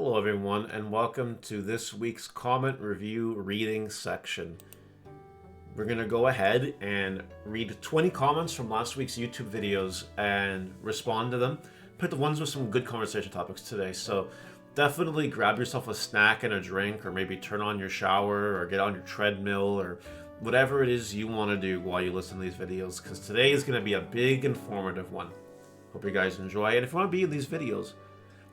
Hello everyone, and welcome to this week's comment review reading section. We're going to go ahead and read 20 comments from last week's YouTube videos and respond to them. Pick the ones with some good conversation topics today, so definitely grab yourself a snack and a drink, or maybe turn on your shower, or get on your treadmill, or whatever it is you want to do while you listen to these videos, because today is going to be a big informative one. Hope you guys enjoy, and if you want to be in these videos,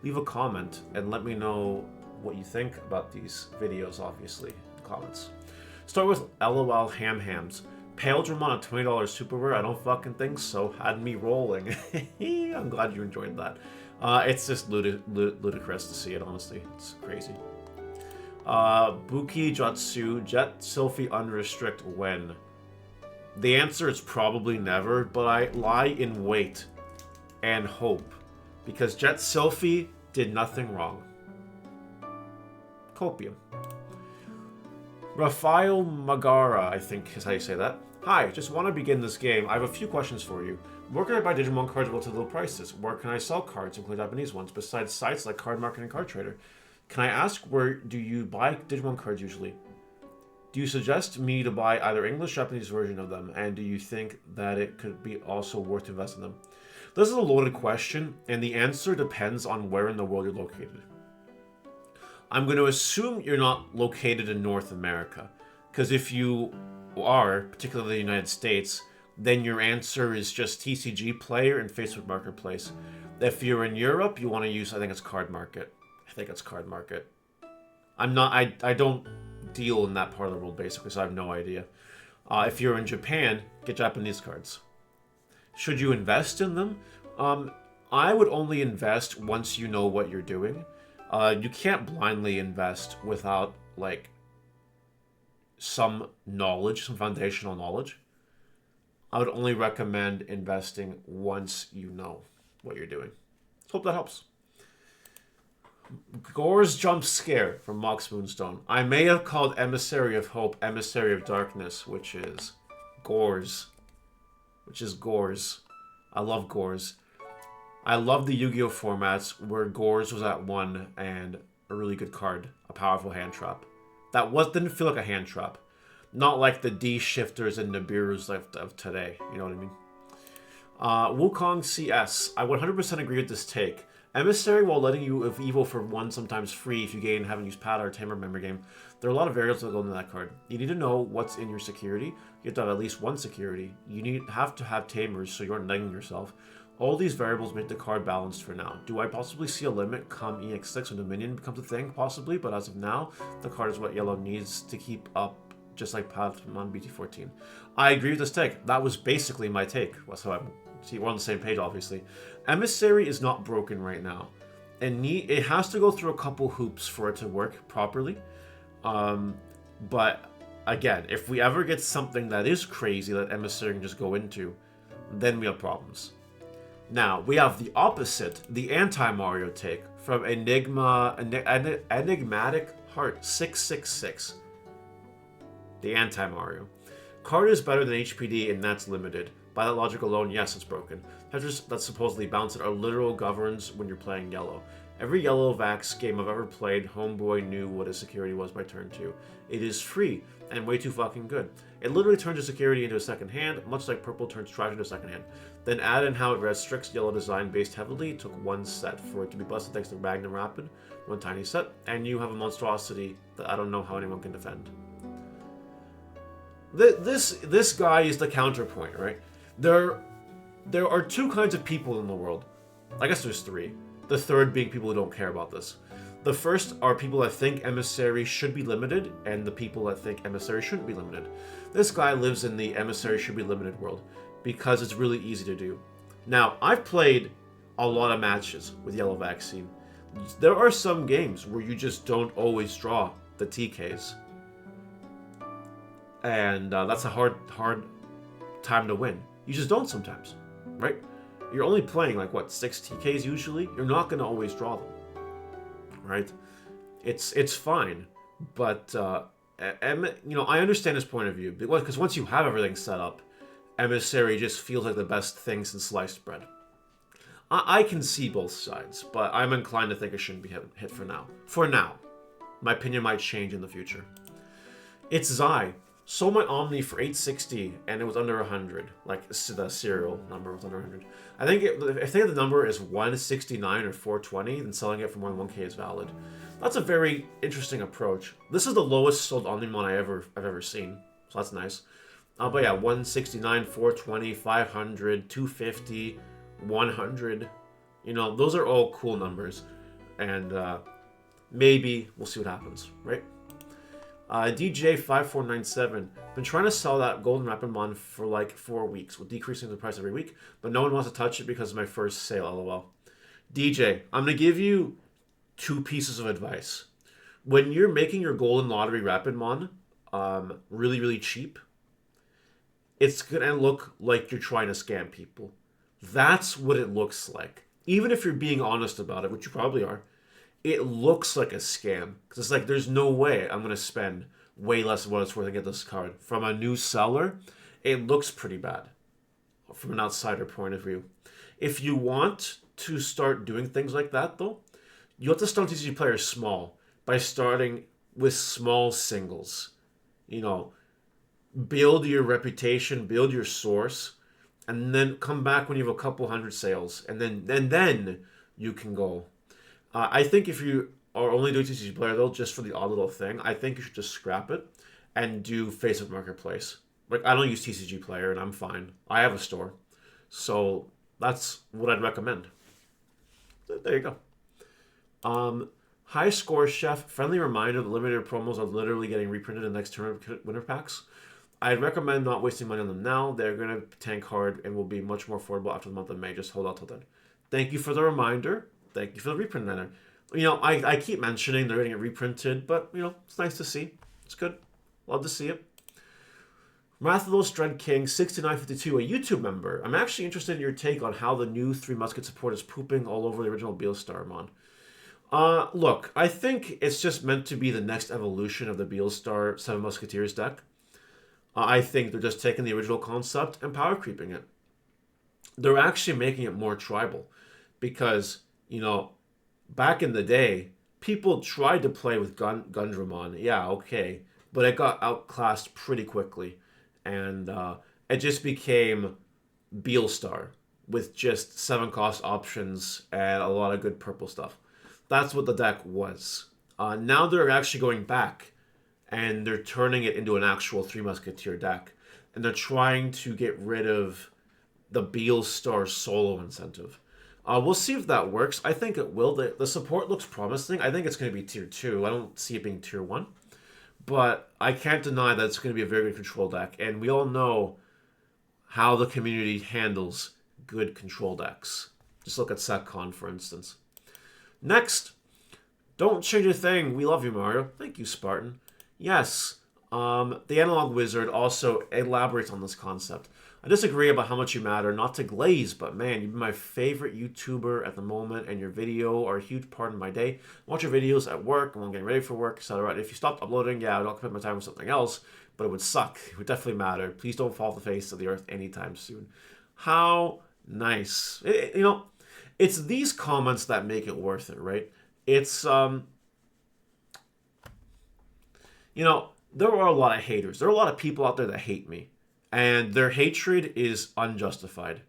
leave a comment and let me know what you think about these videos, obviously, in the comments. Start with LOL Ham-Hams. Paildramon at $20 super rare? I don't fucking think so. Had me rolling. I'm glad you enjoyed that. It's just ludicrous to see it, honestly. It's crazy. Buki Jatsu, Jet Sylphie unrestrict when? The answer is probably never, but I lie in wait and hope. Because Jet Sylphie did nothing wrong. Copium. Rafael Magara, I think is how you say that. Hi, just want to begin this game. I have a few questions for you. Where can I buy Digimon cards at relatively low prices? Where can I sell cards, including Japanese ones, besides sites like Card Market and Card Trader? Can I ask, where do you buy Digimon cards usually? Do you suggest me to buy either English or Japanese version of them? And do you think that it could be also worth investing in them? This is a loaded question, and the answer depends on where in the world you're located. I'm going to assume you're not located in North America, because if you are, particularly the United States, then your answer is just TCG Player and Facebook Marketplace. If you're in Europe, you want to use, I think it's Card Market. I don't deal in that part of the world, basically, so I have no idea. If you're in Japan, get Japanese cards. Should you invest in them? I would only invest once you know what you're doing. You can't blindly invest without, like, some knowledge, some foundational knowledge. I would only recommend investing once you know what you're doing. Hope that helps. Gore's Jump Scare from Mox Moonstone. I may have called Emissary of Hope Emissary of Darkness, which is Gore's. I love Gore's. I love the Yu-Gi-Oh! Formats where Gore's was at 1 and a really good card. A powerful hand trap. Didn't feel like a hand trap. Not like the D-Shifters and Nibiru's of today. You know what I mean? Wukong CS. I 100% agree with this take. Emissary, while letting you evo for 1 sometimes free if you gain haven't used Pad or Tamer member game, there are a lot of variables that go into that card. You need to know what's in your security. You have to have at least 1 security. You have to have Tamers so you aren't negging yourself. All these variables make the card balanced for now. Do I possibly see a limit come EX6 when Dominion becomes a thing? Possibly, but as of now, the card is what Yellow needs to keep up, just like Paildramon BT14. I agree with this take. That was basically my take. So we're on the same page, obviously. Emissary is not broken right now. And it has to go through a couple hoops for it to work properly. But again, if we ever get something that is crazy that Emissary can just go into, then we have problems. Now, we have the opposite, the anti-Mario take from Enigmatic Heart 666. The anti-Mario. Card is better than HPD, and that's limited. By that logic alone, yes, it's broken. Hedges that supposedly bounce it are literal governs when you're playing yellow. Every yellow Vax game I've ever played, Homeboy knew what his security was by turn 2. It is free, and way too fucking good. It literally turns your security into a second hand, much like purple turns trash into a second hand. Then add in how it restricts yellow design based heavily. It took 1 set for it to be busted thanks to Magnum Rapid, 1 tiny set, and you have a monstrosity that I don't know how anyone can defend. This guy is the counterpoint, right? There are 2 kinds of people in the world. I guess there's 3. The third being people who don't care about this. The first are people that think Emissary should be limited, and the people that think Emissary shouldn't be limited. This guy lives in the Emissary should be limited world, because it's really easy to do. Now, I've played a lot of matches with Yellow Vaccine. There are some games where you just don't always draw the TKs. And that's a hard time to win. You just don't sometimes, right? You're only playing, like, what, 6 TKs usually? You're not going to always draw them, right? It's fine, but, I understand his point of view, because once you have everything set up, Emissary just feels like the best thing since sliced bread. I can see both sides, but I'm inclined to think it shouldn't be hit for now. For now. My opinion might change in the future. It's Zai. Sold my Omni for 860 and it was under 100. Like, the serial number was under 100. I think the number is 169 or 420, then selling it for more than 1k is valid. That's a very interesting approach. This is the lowest sold Omnimon I've ever seen, so that's nice. But yeah, 169, 420, 500, 250, 100. You know, those are all cool numbers, and maybe we'll see what happens, right? DJ5497. Been trying to sell that golden Rapidmon for like 4 weeks, with decreasing the price every week, but no one wants to touch it because of my first sale, lol. DJ, I'm going to give you 2 pieces of advice. When you're making your golden lottery Rapidmon really, really cheap, it's going to look like you're trying to scam people. That's what it looks like. Even if you're being honest about it, which you probably are, it looks like a scam. Because it's like, there's no way I'm going to spend way less than what it's worth to get this card. From a new seller, it looks pretty bad from an outsider point of view. If you want to start doing things like that, though, you have to start TCG players small by starting with small singles. You know, build your reputation, build your source, and then come back when you have a couple hundred sales, and then you can go. I think if you are only doing TCG player though, just for the odd little thing, I think you should just scrap it and do Facebook Marketplace. Like, I don't use TCG player and I'm fine. I have a store, so that's what I'd recommend. There you go. High score chef. Friendly reminder: the limited promos are literally getting reprinted in the next turn of winter packs. I'd recommend not wasting money on them now. They're going to tank hard and will be much more affordable after the month of May. Just hold out till then. Thank you for the reminder. Thank you for the reprint, Leonard. You know, I keep mentioning they're getting it reprinted, but, you know, it's nice to see. It's good. Love to see it. Rathalos Dread King 6952, a YouTube member. I'm actually interested in your take on how the new Three Musket support is pooping all over the original Beelstarmon. Look, I think it's just meant to be the next evolution of the Beelstar Seven Musketeers deck. I think they're just taking the original concept and power creeping it. They're actually making it more tribal because, you know, back in the day, people tried to play with Gundramon. Yeah, okay. But it got outclassed pretty quickly. And it just became Beelstar with just 7-cost options and a lot of good purple stuff. That's what the deck was. Now they're actually going back and they're turning it into an actual Three Musketeer deck. And they're trying to get rid of the Beelstar solo incentive. We'll see if that works. I think it will. The support looks promising. I think it's going to be tier 2. I don't see it being tier 1. But I can't deny that it's going to be a very good control deck. And we all know how the community handles good control decks. Just look at SecCon, for instance. Next, don't change a thing. We love you, Mario. Thank you, Spartan. Yes, the Analog Wizard also elaborates on this concept. I disagree about how much you matter, not to glaze, but man, you've been my favorite YouTuber at the moment, and your video are a huge part of my day. I watch your videos at work, and when I'm getting ready for work, etc. If you stopped uploading, yeah, I'd occupy my time with something else, but it would suck. It would definitely matter. Please don't fall off the face of the earth anytime soon. How nice. You know, it's these comments that make it worth it, right? It's, you know, there are a lot of haters. There are a lot of people out there that hate me. And their hatred is unjustified.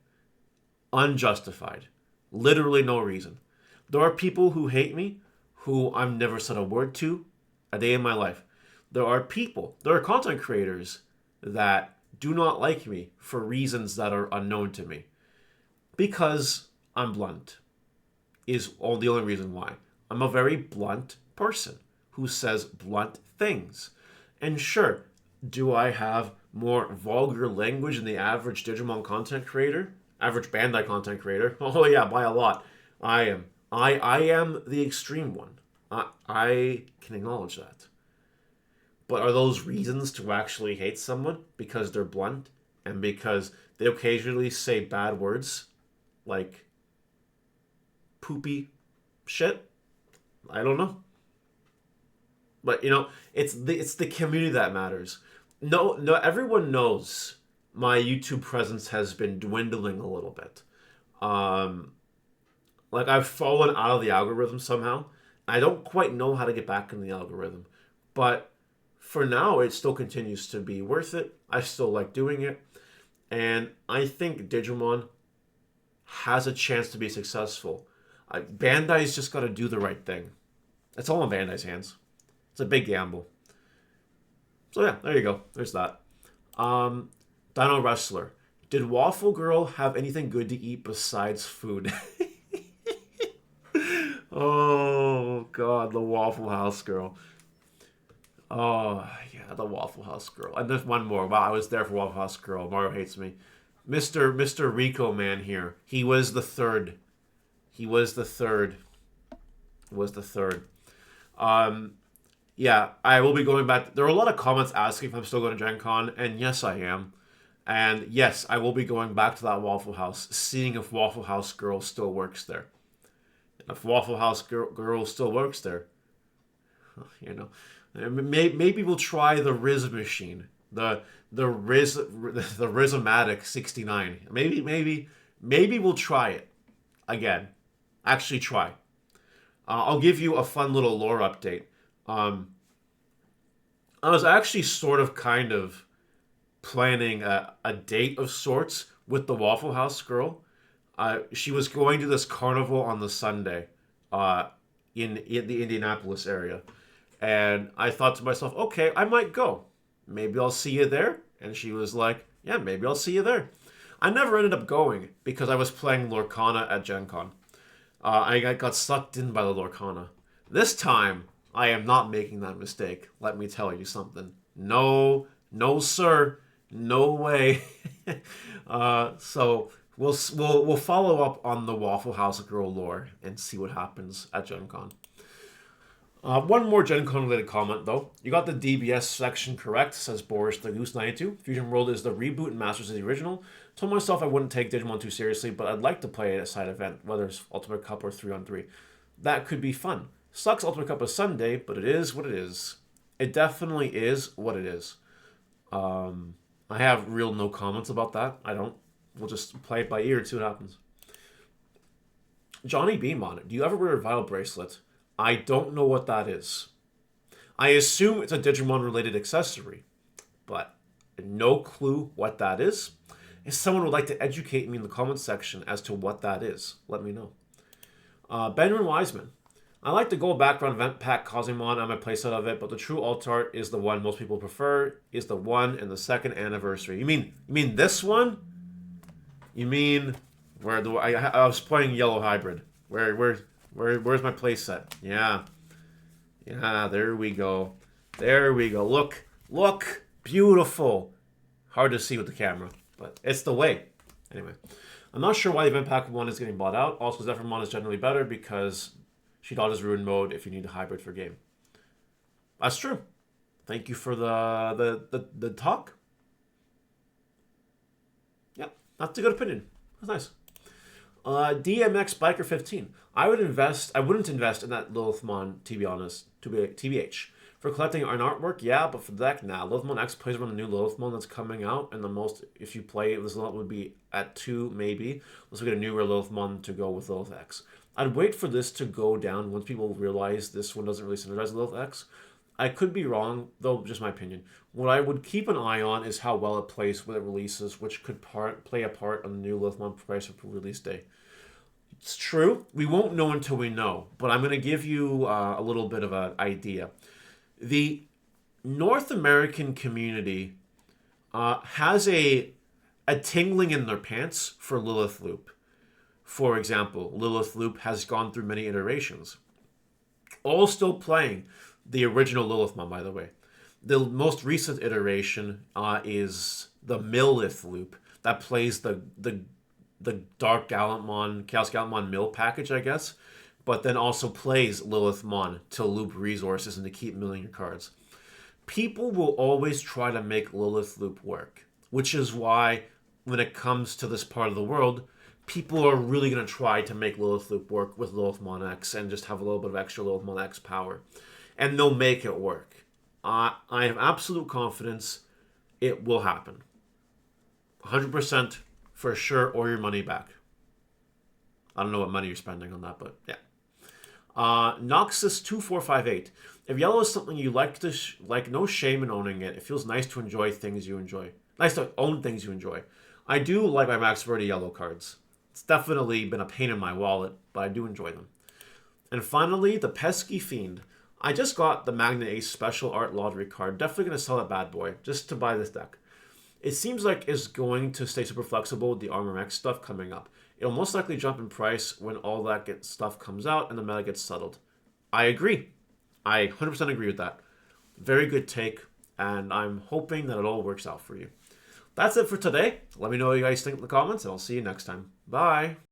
Unjustified. Literally no reason. There are people who hate me who I've never said a word to a day in my life. There are content creators that do not like me for reasons that are unknown to me. Because I'm blunt. Is the only reason why. I'm a very blunt person who says blunt things. And sure, do I have more vulgar language than the average Digimon content creator? Average Bandai content creator? Oh yeah, by a lot. I am. I am the extreme one. I can acknowledge that. But are those reasons to actually hate someone? Because they're blunt? And because they occasionally say bad words? Like poopy shit? I don't know. But, you know, it's the community that matters. No, everyone knows my YouTube presence has been dwindling a little bit. Like, I've fallen out of the algorithm somehow. I don't quite know how to get back in the algorithm. But for now, it still continues to be worth it. I still like doing it. And I think Digimon has a chance to be successful. Bandai's just got to do the right thing. It's all in Bandai's hands. It's a big gamble. So yeah, there you go. There's that. Dino Wrestler. Did Waffle Girl have anything good to eat besides food? Oh god, the Waffle House girl. Oh yeah, the Waffle House girl. And there's one more. Wow, I was there for Waffle House girl. Mario hates me. Mr. Rico man here. He was the third. He was the third. Was the third. Yeah, I will be going back. There are a lot of comments asking if I'm still going to Gen Con, and yes, I am. And yes, I will be going back to that Waffle House, seeing if Waffle House girl still works there. And if Waffle House girl still works there, you know, maybe we'll try the Riz machine, the Rizomatic 69. Maybe we'll try it again. Actually, try. I'll give you a fun little lore update. I was actually sort of kind of planning a date of sorts with the Waffle House girl. She was going to this carnival on the Sunday in the Indianapolis area. And I thought to myself, okay, I might go. Maybe I'll see you there. And she was like, yeah, maybe I'll see you there. I never ended up going because I was playing Lorcana at Gen Con. I got sucked in by the Lorcana. This time, I am not making that mistake. Let me tell you something. No, sir. No way. So we'll follow up on the Waffle House girl lore and see what happens at Gen Con. One more Gen Con related comment though. You got the DBS section correct, says Boris the Goose 92. Fusion World is the reboot and Masters is the original. Told myself I wouldn't take Digimon too seriously, but I'd like to play it at a side event, whether it's Ultimate Cup or 3-on-3. That could be fun. Sucks Ultimate Cup is Sunday, but it is what it is. It definitely is what it is. I have real no comments about that. I don't. We'll just play it by ear and see what happens. Johnny Beamon, do you ever wear a Vital Bracelet? I don't know what that is. I assume it's a Digimon-related accessory, but no clue what that is. If someone would like to educate me in the comments section as to what that is, let me know. Benjamin Wiseman. I like the gold background event pack Cosmon on my playset of it, but the true alt art is the one most people prefer, is the one in the second anniversary. You mean this one? You mean where do I was playing Yellow Hybrid. Where's my playset? Yeah, there we go. Look, beautiful. Hard to see with the camera, but it's the way. Anyway, I'm not sure why the event pack one is getting bought out. Also, Zephyrmon is generally better because she dodges ruin mode if you need a hybrid for game. That's true. Thank you for the talk. Yeah, that's a good opinion. That's nice. DMX Biker 15. I wouldn't invest in that Lilithmon, to be honest, TBH. For collecting an artwork, yeah, but for the deck, nah. Lilithmon X plays around the new Lilithmon that's coming out, and the most, if you play it, this lot would be at 2, maybe. Let's get a newer Lilithmon to go with Lilith X. I'd wait for this to go down once people realize this one doesn't really synergize Lilith X. I could be wrong, though, just my opinion. What I would keep an eye on is how well it plays when it releases, which could play a part on the new Lilithmon price for release day. It's true. We won't know until we know, but I'm going to give you a little bit of an idea. The North American community has a tingling in their pants for Lilith Loop. For example, Lilith Loop has gone through many iterations. All still playing the original Lilithmon, by the way. The most recent iteration is the Millith Loop that plays the Dark Gallantmon, Chaos Gallantmon mill package, I guess, but then also plays Lilithmon to loop resources and to keep milling your cards. People will always try to make Lilith Loop work, which is why when it comes to this part of the world, people are really going to try to make Lilith Loop work with Lilithmon X and just have a little bit of extra Lilithmon X power. And they'll make it work. I have absolute confidence it will happen. 100% for sure, or your money back. I don't know what money you're spending on that, but yeah. Noxus2458. If yellow is something you like like, no shame in owning it. It feels nice to enjoy things you enjoy. Nice to own things you enjoy. I do like my Max Verde yellow cards. It's definitely been a pain in my wallet, but I do enjoy them. And finally, the Pesky Fiend. I just got the Magna Ace Special Art Lottery card. Definitely going to sell that bad boy just to buy this deck. It seems like it's going to stay super flexible with the Armor X stuff coming up. It'll most likely jump in price when all that stuff comes out and the meta gets settled. I agree. I 100% agree with that. Very good take, and I'm hoping that it all works out for you. That's it for today. Let me know what you guys think in the comments, and I'll see you next time. Bye!